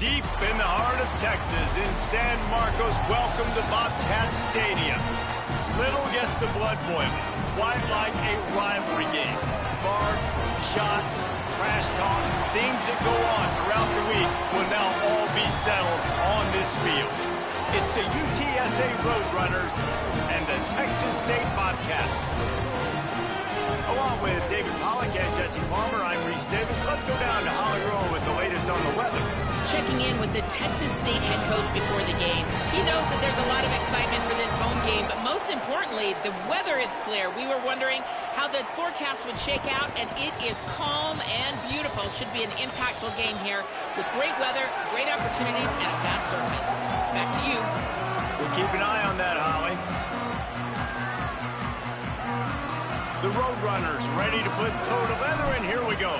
Deep in the heart of Texas, in San Marcos, welcome to Bobcat Stadium. Little gets the blood boiling, quite like a rivalry game. Barbs, shots, trash talk, things that go on throughout the week will now all be settled on this field. It's the UTSA Roadrunners and the Texas State Bobcats. Along with David Pollack and Jesse Palmer, I'm Reese Davis. Let's go down to Holly Rowe with the latest on the weather. Checking in with the Texas State head coach before the game. He knows that there's a lot of excitement for this home game, but most importantly, the weather is clear. We were wondering how the forecast would shake out, and it is calm and beautiful. Should be an impactful game here with great weather, great opportunities, and a fast surface. Back to you. We'll keep an eye on that, Holly. The Roadrunners ready to put toe to leather, and here we go.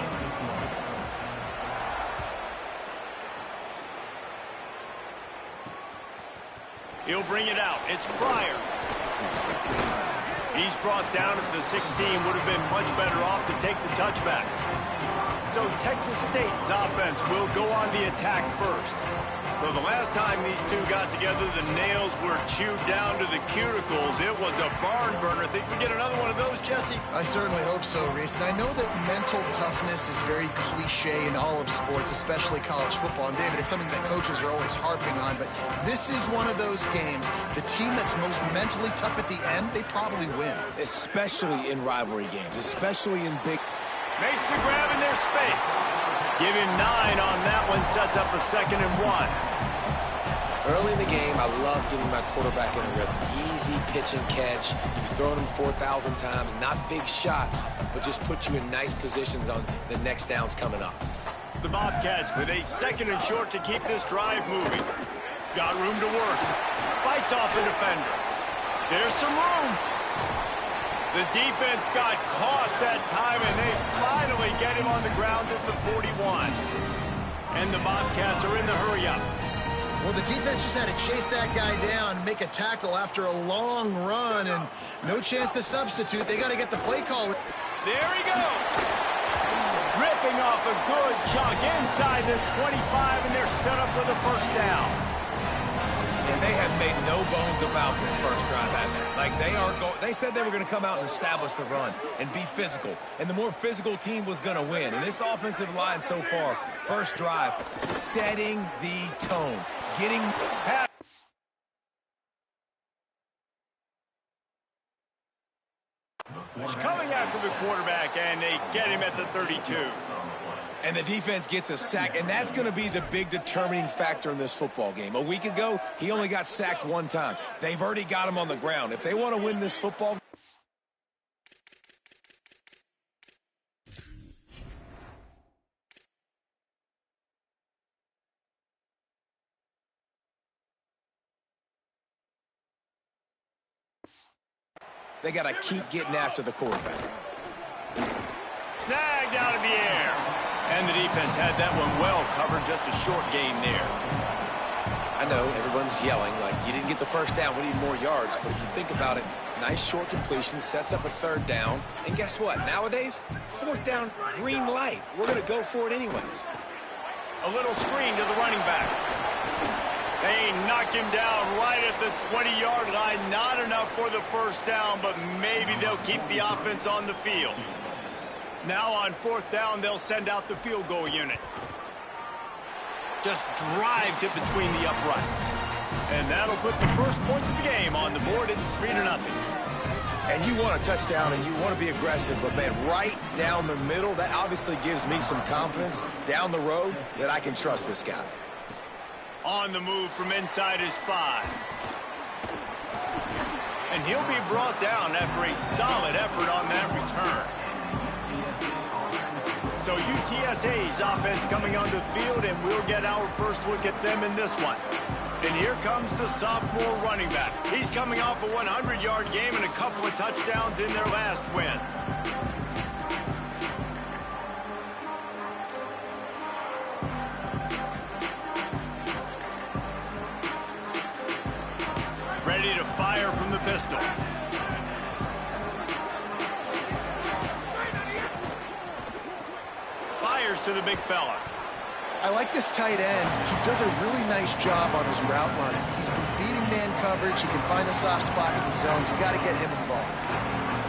He'll bring it out. It's Pryor. He's brought down at the 16. Would have been much better off to take the touchback. So Texas State's offense will go on the attack first. So the last time these two got together, the nails were chewed down to the cuticles. It was a barn burner. Think we get another one of those, Jesse? I certainly hope so, Reese. And I know that mental toughness is very cliche in all of sports, especially college football. And, David, it's something that coaches are always harping on. But this is one of those games. The team that's most mentally tough at the end, they probably win. Especially in rivalry games, especially in big... Makes the grab in their space. Give him 9 on that one. Sets up a 2nd and 1. Early in the game, I love getting my quarterback in a rhythm. Easy pitch and catch. You've thrown him 4,000 times. Not big shots, but just put you in nice positions on the next downs coming up. The Bobcats with a 2nd and short to keep this drive moving. Got room to work. Fights off a defender. There's some room. The defense got caught that time, and they finally get him on the ground at the 41. And the Bobcats are in the hurry-up. Well, the defense just had to chase that guy down, make a tackle after a long run, and no chance to substitute. They got to get the play call. There he goes. Ripping off a good chunk inside the 25, and they're set up with a 1st down. And they have made no bones about this first drive, have they? Like they said they were going to come out and establish the run and be physical. And the more physical team was going to win. And this offensive line so far, first drive, setting the tone. Getting past. Coming after the quarterback, and they get him at the 32. And the defense gets a sack, and that's going to be the big determining factor in this football game. A week ago, he only got sacked 1 time. They've already got him on the ground. If they want to win this football game, they got to keep getting after the quarterback. Snagged out of the air. And the defense had that one well covered. Just a short gain there. I know everyone's yelling like you didn't get the 1st down, we need more yards. But if you think about it, nice short completion, sets up a 3rd down. And guess what? Nowadays, 4th down, green light. We're going to go for it anyways. A little screen to the running back. They knock him down right at the 20-yard line. Not enough for the 1st down, but maybe they'll keep the offense on the field. Now on 4th down, they'll send out the field goal unit. Just drives it between the uprights. And that'll put the first points of the game on the board. It's 3-0. And you want a touchdown and you want to be aggressive, but man, right down the middle, that obviously gives me some confidence down the road that I can trust this guy. On the move from inside his 5. And he'll be brought down after a solid effort on that return. So UTSA's offense coming onto the field, and we'll get our first look at them in this one. And here comes the sophomore running back. He's coming off a 100-yard game and a couple of touchdowns in their last win. Ready to fire from the pistol. Fires to the big fella. I like this tight end. He does a really nice job on his route running. He's been beating man coverage. He can find the soft spots in the zones. You got to get him involved.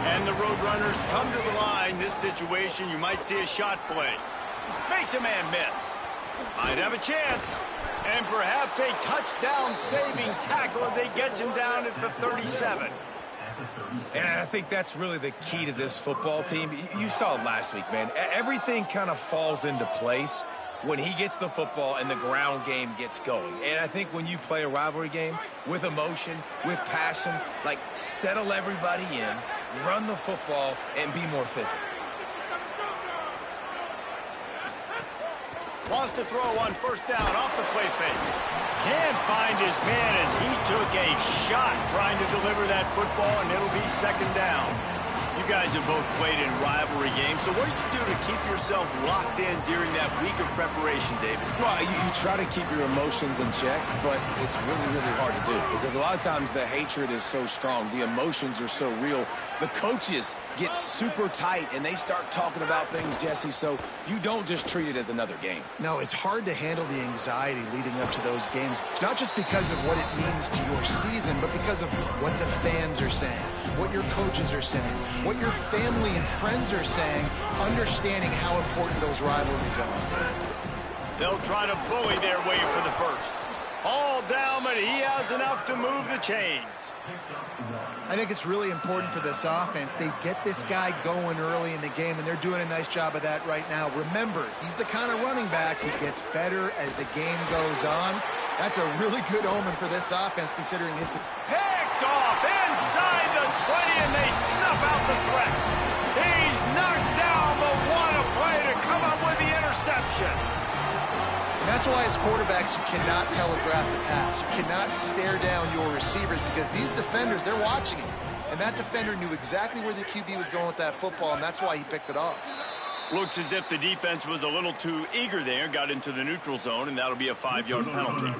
And the Roadrunners come to the line. This situation, you might see a shot play. Makes a man miss. Might have a chance. And perhaps a touchdown-saving tackle as they get him down at the 37. And I think that's really the key to this football team. You saw it last week, man. Everything kind of falls into place when he gets the football and the ground game gets going. And I think when you play a rivalry game with emotion, with passion, like settle everybody in, run the football, and be more physical. Wants to throw on first down off the play fake. Can't find his man as he took a shot trying to deliver that football, and it'll be second down. You guys have both played in rivalry games, so what did you do to keep yourself locked in during that week of preparation, David? Well, you try to keep your emotions in check, but it's really, really hard to do because a lot of times the hatred is so strong. The emotions are so real. The coaches get super tight, and they start talking about things, Jesse, so you don't just treat it as another game. No, it's hard to handle the anxiety leading up to those games, not just because of what it means to your season, but because of what the fans are saying, what your coaches are saying, what your family and friends are saying, understanding how important those rivalries are. They'll try to bully their way for the first. All down, but he has enough to move the chains. I think it's really important for this offense. They get this guy going early in the game, and they're doing a nice job of that right now. Remember, he's the kind of running back who gets better as the game goes on. That's a really good omen for this offense, considering his... Picked off inside the 20, and they snuff out the threat. He's knocked down, but what a play to come up with the interception. And that's why as quarterbacks, you cannot telegraph the pass. You cannot stare down your receivers because these defenders, they're watching him. And that defender knew exactly where the QB was going with that football, and that's why he picked it off. Looks as if the defense was a little too eager there, got into the neutral zone, and that'll be a 5-yard penalty.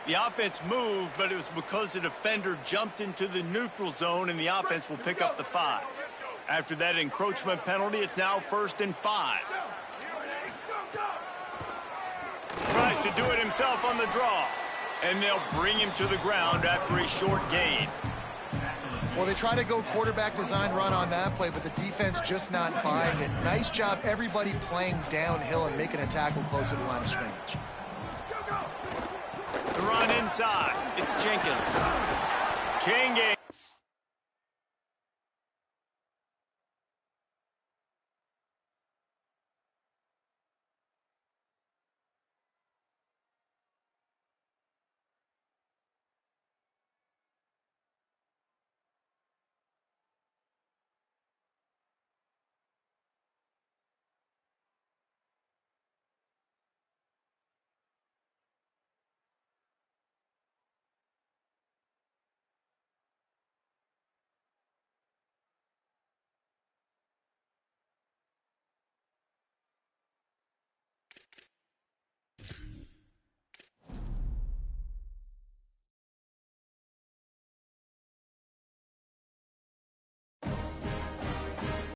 The offense moved, but it was because the defender jumped into the neutral zone, and the offense will pick up the 5. After that encroachment penalty, it's now 1st and 5. Tries to do it himself on the draw, and they'll bring him to the ground after a short gain. Well, they try to go quarterback design run on that play, but the defense just not buying it. Nice job, everybody playing downhill and making a tackle close to the line of scrimmage. The run inside. It's Jenkins. Chain gang.